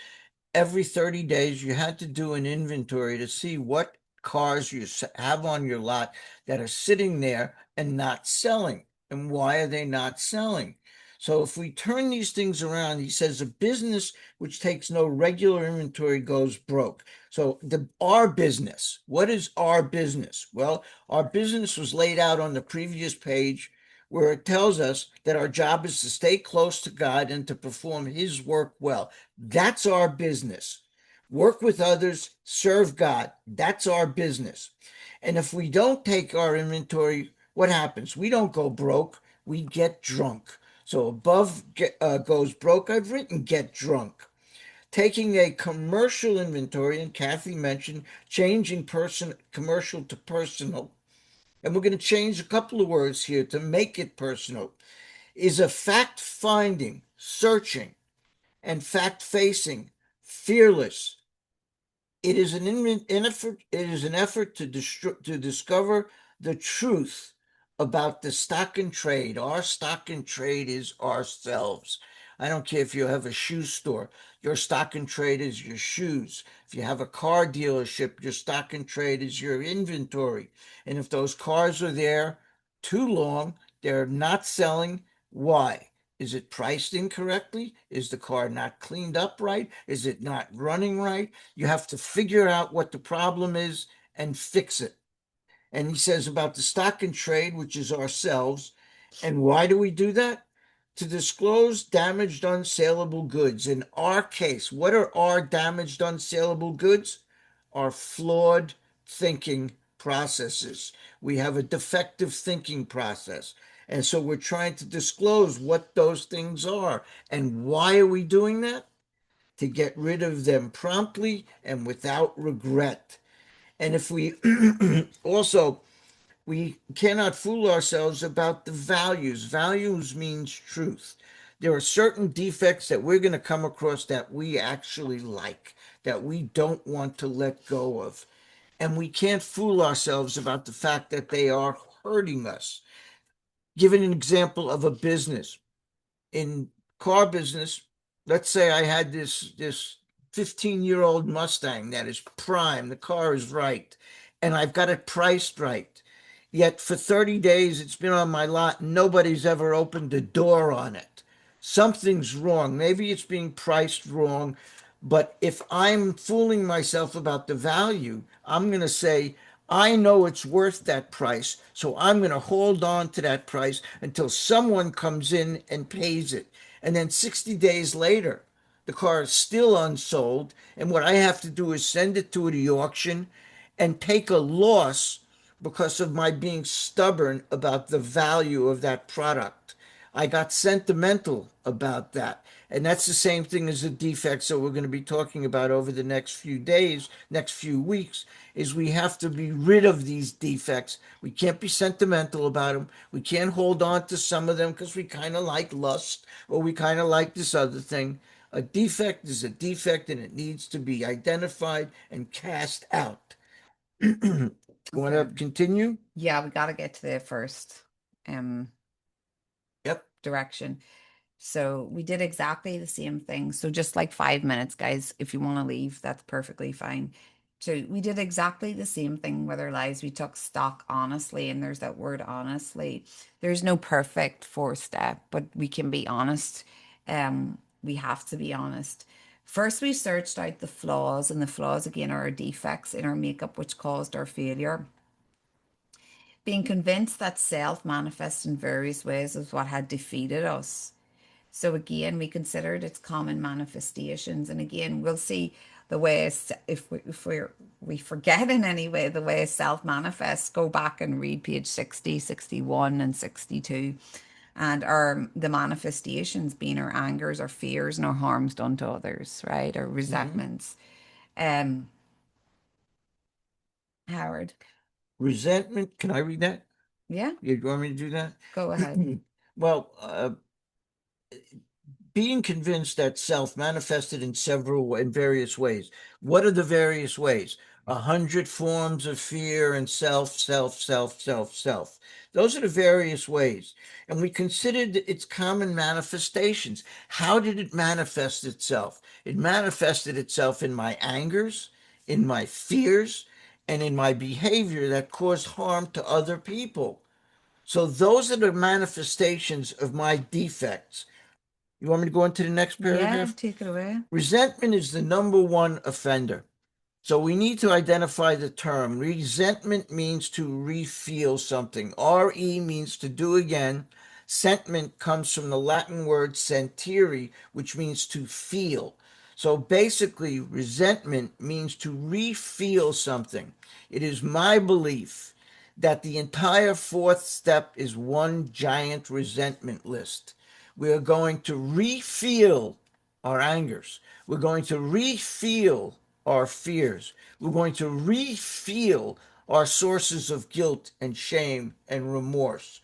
every 30 days you had to do an inventory to see what cars you have on your lot that are sitting there and not selling. And why are they not selling? So if we turn these things around, he says a business which takes no regular inventory goes broke. So our business, what is our business? Well, our business was laid out on the previous page where it tells us that our job is to stay close to God and to perform his work well. That's our business. Work with others, serve God. That's our business. And if we don't take our inventory, what happens? We don't go broke, we get drunk. So above goes broke, I've written get drunk. Taking a commercial inventory, and Kathy mentioned changing commercial to personal, and we're going to change a couple of words here to make it personal, is a fact finding, searching, and fact facing, fearless. It is an effort to discover the truth about the stock and trade. Our stock and trade is ourselves. I don't care if you have a shoe store, your stock and trade is your shoes. If you have a car dealership, your stock and trade is your inventory. And if those cars are there too long, they're not selling. Why? Is it priced incorrectly? Is the car not cleaned up right? Is it not running right? You have to figure out what the problem is and fix it. And he says about the stock and trade, which is ourselves. And why do we do that? To disclose damaged unsaleable goods. In our case, what are our damaged unsaleable goods? Our flawed thinking processes. We have a defective thinking process. And so we're trying to disclose what those things are. And why are we doing that? To get rid of them promptly and without regret. And if we also, we cannot fool ourselves about the values. Values means truth. There are certain defects that we're going to come across that we actually like, that we don't want to let go of. And we can't fool ourselves about the fact that they are hurting us. Give an example of a business. In car business, let's say I had this 15-year-old Mustang that is prime, the car is right, and I've got it priced right. Yet for 30 days it's been on my lot and nobody's ever opened the door on it. Something's wrong. Maybe it's being priced wrong, but if I'm fooling myself about the value, I'm going to say, I know it's worth that price, so I'm going to hold on to that price until someone comes in and pays it. And then 60 days later, the car is still unsold, and what I have to do is send it to the auction and take a loss because of my being stubborn about the value of that product. I got sentimental about that. And that's the same thing as the defects that we're going to be talking about over the next few days, next few weeks, is we have to be rid of these defects. We can't be sentimental about them. We can't hold on to some of them because we kind of like lust or we kind of like this other thing. A defect is a defect and it needs to be identified and cast out. Want to Okay. continue? Yeah, we got to get to the first um Yep. direction. So we did exactly the same thing. So just like 5 minutes, guys, if you want to leave, that's perfectly fine. So we did exactly the same thing with our lives. We took stock honestly, and there's that word honestly. There's no perfect fourth step, but we can be honest. We have to be honest. First, we searched out the flaws, and the flaws again are our defects in our makeup, which caused our failure. Being convinced that self manifests in various ways is what had defeated us. So again, we considered its common manifestations, and again, we'll see the way if we forget in any way the way self manifests. Go back and read page 60, 61, and 62, and our the manifestations being our angers, our fears, and our harms done to others, right? Our resentments. Um, Howard, Resentment. Can I read that? yeah, You want me to do that? go ahead. Well, being convinced that self manifested in various ways. What are the various ways? 100 forms of fear and self. Those are the various ways. And we considered its common manifestations. How did it manifest itself? It manifested itself in my angers, in my fears, and in my behavior that caused harm to other people. So those are the manifestations of my defects. You want me to go into the next Yeah, paragraph? take it away. Resentment is the number one offender. So we need to identify the term. Resentment means to re-feel something. Re means to do again. Sentiment comes from the Latin word sentire, which means to feel. So basically, resentment means to re-feel something. It is my belief that the entire fourth step is one giant resentment list. We are going to re-feel our angers. We're going to re-feel our fears. We're going to re-feel our sources of guilt and shame and remorse.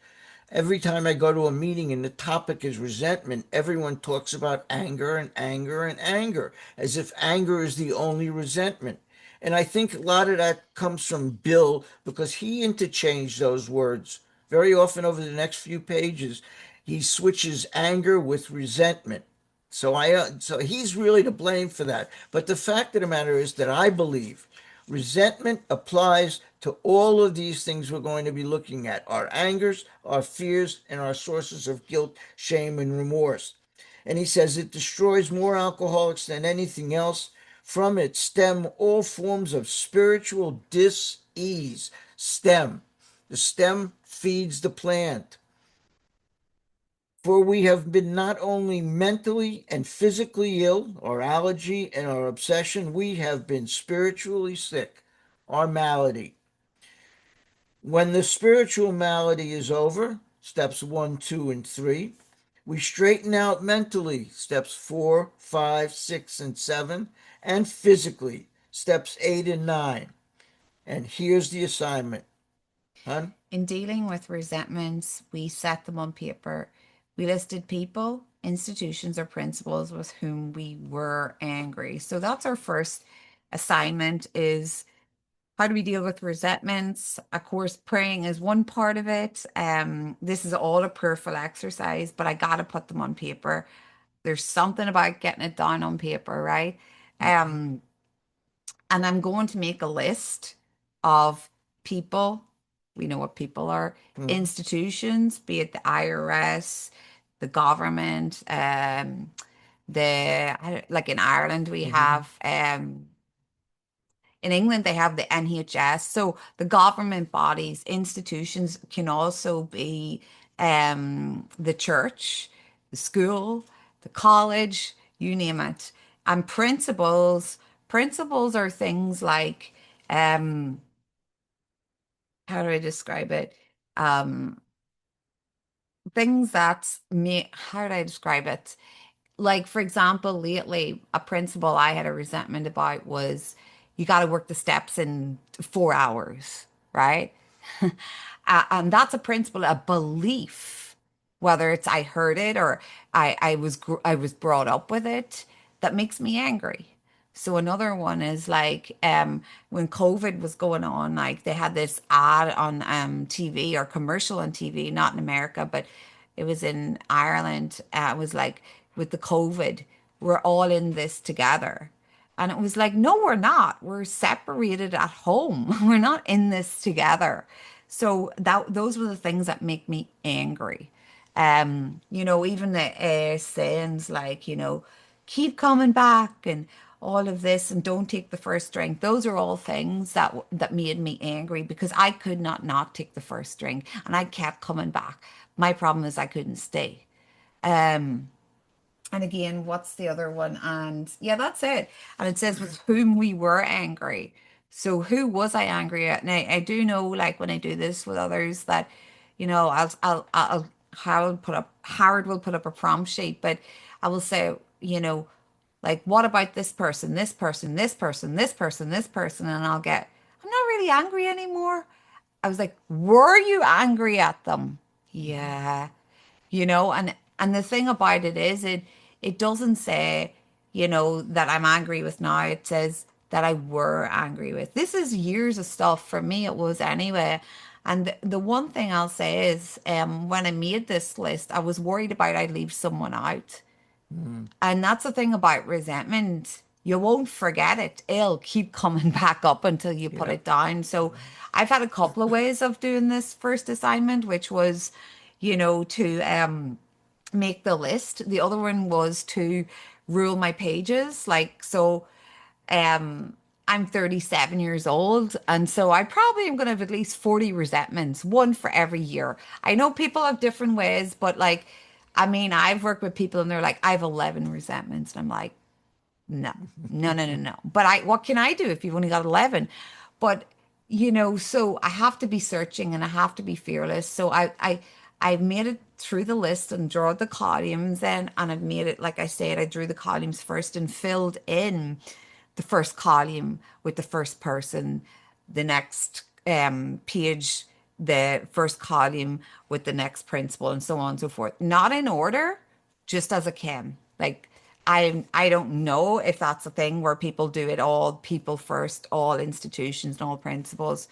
Every time I go to a meeting and the topic is resentment, everyone talks about anger and anger and anger, as if anger is the only resentment. And I think a lot of that comes from Bill because he interchanged those words very often over the next few pages. He switches anger with resentment. So he's really to blame for that. But the fact of the matter is that I believe resentment applies to all of these things we're going to be looking at: our angers, our fears, and our sources of guilt, shame, and remorse. And he says it destroys more alcoholics than anything else. From it stem all forms of spiritual dis-ease. Stem. The stem feeds the plant. For we have been not only mentally and physically ill, our allergy and our obsession, we have been spiritually sick, our malady. When the spiritual malady is over, steps one, two, and three, we straighten out mentally, steps four, five, six, and seven, and physically, steps eight and nine. And here's the assignment, hun. In dealing with resentments, we set them on paper. We listed people, institutions, or principles with whom we were angry. So that's our first assignment is how do we deal with resentments? Of course, praying is one part of it. This is all a prayerful exercise, but I gotta put them on paper. There's something about getting it down on paper, right? Um, and I'm going to make a list of people. We know what people are, Mhm. institutions, be it the IRS, the government, like in Ireland, we Mhm. have in England, they have the NHS. So the government bodies, institutions can also be the church, the school, the college, you name it. And principles are things like, um, how do I describe it? Um, things that me, how do I describe it? Like, for example, lately, a principle I had a resentment about was you got to work the steps in 4 hours, right? And that's a principle, a belief, whether it's I heard it or I was brought up with it, that makes me angry. So another one is like when COVID was going on, like they had this ad on TV or commercial on TV, not in America, but it was in Ireland. It was like with the COVID, we're all in this together. And it was like, no, we're not. We're separated at home. We're not in this together. So that those were the things that make me angry. Even the sayings like, keep coming back and all of this and don't take the first drink. Those are all things that made me angry because I could not take the first drink and I kept coming back. My problem is I couldn't stay. Um, and again, what's the other one? And yeah, that's it. And it says with whom we were angry. So who was I angry at? And I do know, like when I do this with others, that Howard will put up a prompt sheet, but I will say, like what about this person, this person, this person, this person, this person, and I'll get, I'm not really angry anymore. I was like, were you angry at them? Yeah, and the thing about it is it doesn't say that I'm angry with now. It says that I were angry with. This is years of stuff for me. It was anyway. And the one thing I'll say is when I made this list, I was worried about I'd leave someone out. Mhm. And that's the thing about resentment. You won't forget it. It'll keep coming back up until you put Yep. it down. So I've had a couple of ways of doing this first assignment, which was, to make the list. The other one was to rule my pages. Like, so I'm 37 years old, and so I probably am going to have at least 40 resentments, one for every year. I know people have different ways, but like, I mean, I've worked with people and they're like, I have 11 resentments. And I'm like, no, no, no, no, no. But what can I do if you've only got 11? But, so I have to be searching and I have to be fearless. So I've made it through the list and draw the columns then, and I've made it, like I said, I drew the columns first and filled in the first column with the first person, the next page, the first column with the next principle, and so on and so forth. Not in order, just as a can. Like I don't know if that's a thing where people do it all people first, all institutions and all principles.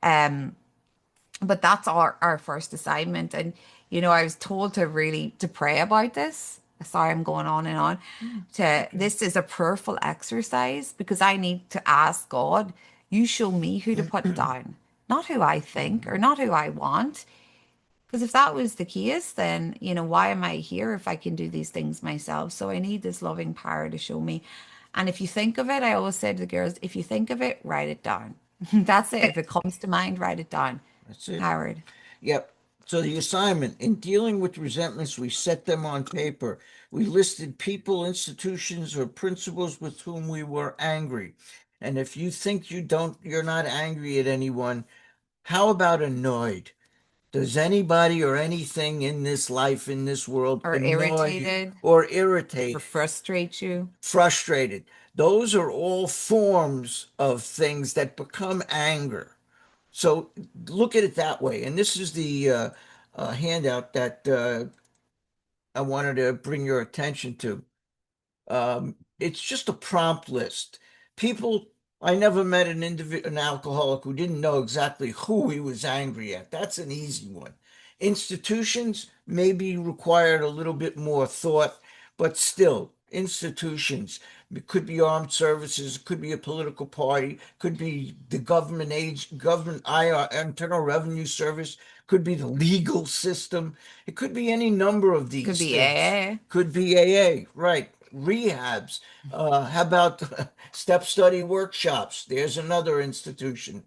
Um, but that's our first assignment. And I was told to pray about this. sorry, I'm going on and on. This is a prayerful exercise because I need to ask God, you show me who to put down, not who I think or not who I want. Because if that was the case, then, why am I here if I can do these things myself? So I need this loving power to show me. And if you think of it, I always say to the girls, if you think of it, write it down. That's it. If it comes to mind, write it down. That's it. Howard. Yep. So the assignment, in dealing with resentments, we set them on paper. We listed people, institutions, or principles with whom we were angry. And if you think you're not angry at anyone, how about annoyed? Does anybody or anything in this life, in this world, Or annoy irritated or or irritate, frustrate you. frustrated? Those are all forms of things that become anger. So look at it that way. And this is the handout that I wanted to bring your attention to. It's just a prompt list. People, I never met an alcoholic who didn't know exactly who he was angry at. That's an easy one. Institutions maybe required a little bit more thought, but still, institutions. It could be armed services, it could be a political party, could be the government IR, Internal Revenue Service, could be the legal system. It could be any number of Could these be things. AA. Could be AA, right? Rehabs. How about step study workshops? There's another institution.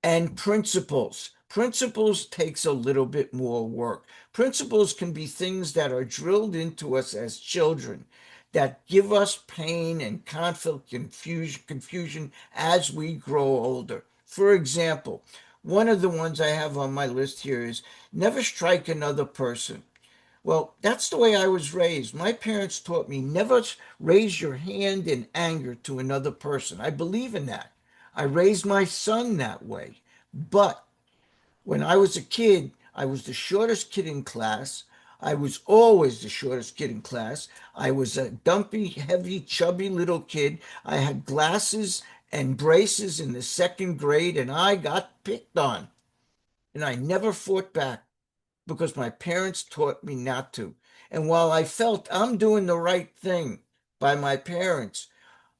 And principles. Principles takes a little bit more work. Principles can be things that are drilled into us as children that give us pain and conflict, confusion as we grow older. For example, one of the ones I have on my list here is never strike another person. Well, that's the way I was raised. My parents taught me never raise your hand in anger to another person. I believe in that. I raised my son that way. But when I was a kid, I was the shortest kid in class. I was always the shortest kid in class. I was a dumpy, heavy, chubby little kid. I had glasses and braces in the second grade, and I got picked on. And I never fought back because my parents taught me not to. And while I felt I'm doing the right thing by my parents,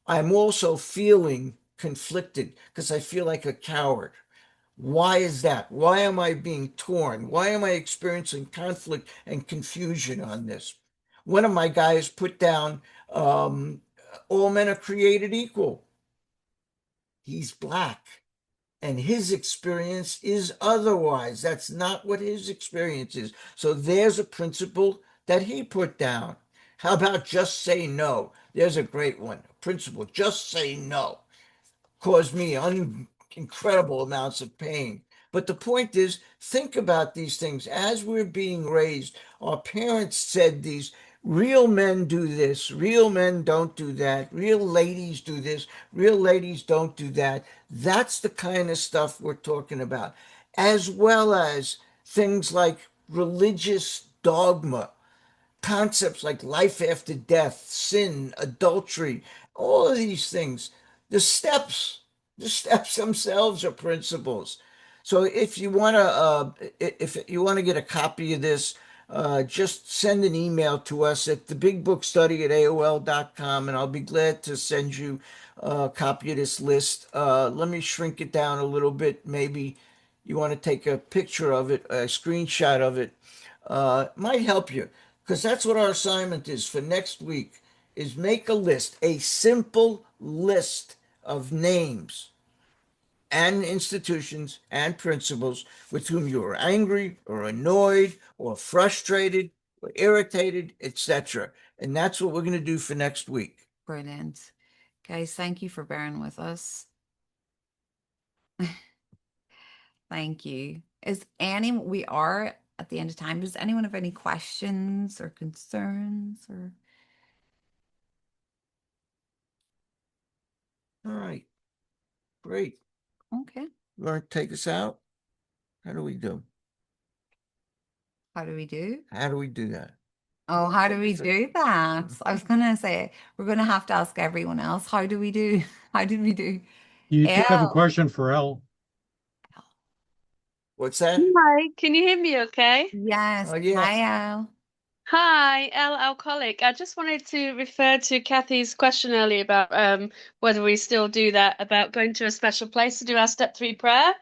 I'm also feeling conflicted because I feel like a coward. Why is that? Why am I being torn? Why am I experiencing conflict and confusion on this? One of my guys put down, all men are created equal. He's black. And his experience is otherwise. That's not what his experience is. So there's a principle that he put down. How about just say no? There's a great one. Principle, just say no. Caused me incredible amounts of pain. But the point is, think about these things. As we're being raised, our parents said these real men do this, real men don't do that, real ladies do this, real ladies don't do that. That's the kind of stuff we're talking about, as well as things like religious dogma, concepts like life after death, sin, adultery, all of these things. The steps, the steps themselves are principles. So if you want to get a copy of this, just send an email to us at thebigbookstudy@aol.com, and I'll be glad to send you a copy of this list. Let me shrink it down a little bit. Maybe you want to take a picture of it, a screenshot of it. Might help you because that's what our assignment is for next week is make a list, a simple list of names and institutions and principles with whom you are angry or annoyed or frustrated or irritated, etc. And that's what we're going to do for next week. Brilliant. Guys, thank you for bearing with us. Thank you. We are at the end of time. Does anyone have any questions or concerns or? All right. Great. Okay. You want to take us out? How do we do? How do we do? How do we do that? Oh, how do we do that? I was gonna say we're gonna have to ask everyone else. How do we do? How did we do? You do have a Elle. question for Elle. What's that? Hi, can you hear me okay? Yes. Oh, yeah. Hi, Elle. Hi, El Alcoholic. I just wanted to refer to Kathy's question earlier about whether we still do that, about going to a special place to do our step 3 prayer.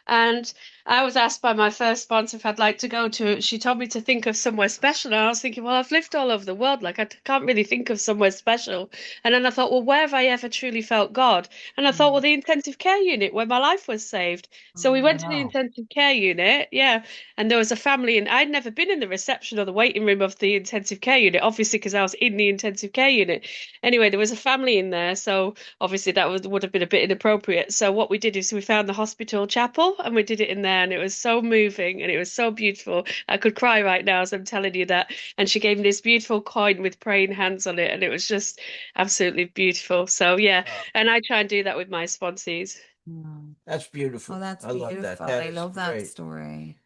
And I was asked by my first sponsor if I'd like to go to, she told me to think of somewhere special. And I was thinking, well, I've lived all over the world. Like, I can't really think of somewhere special. And then I thought, well, where have I ever truly felt God? And I thought, well, the intensive care unit where my life was saved. So we went to the Wow. intensive care unit. Yeah. And there was a family, and I'd never been in the reception or the waiting room of the intensive care unit, obviously, because I was in the intensive care unit. Anyway, there was a family in there. So obviously, that would have been a bit inappropriate. So what we did is we found the hospital chapel and we did it in there, and it was so moving and it was so beautiful. I could cry right now as I'm telling you that. And she gave me this beautiful coin with praying hands on it, and it was just absolutely beautiful. So yeah, Wow. and I try and do that with my sponsees. Mm. That's beautiful. Oh, that's I love that. beautiful. That I is love that great. story.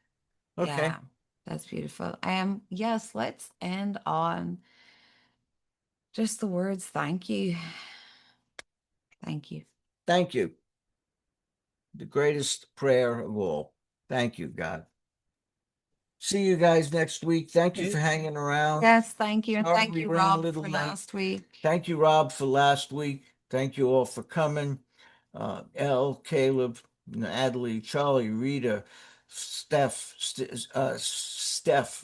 Okay. Yeah, that's beautiful. Yes, let's end on just the words thank you. Thank you. Thank you. The greatest prayer of all. Thank you, God. See you guys next week. Thank you for hanging around. Yes, thank you. And Sorry thank we you, ran a Rob, little for late. last week. Thank you, Rob, for last week. Thank you all for coming. Elle, Caleb, Natalie, Charlie, Rita, Steph,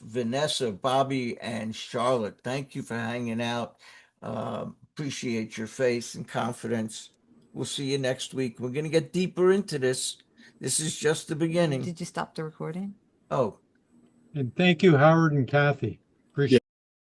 Vanessa, Bobby, and Charlotte. Thank you for hanging out. Appreciate your faith and confidence. We'll see you next week. We're going to get deeper into this. This is just the beginning. Did you stop the recording? Oh, And thank you, Howard and Kathy.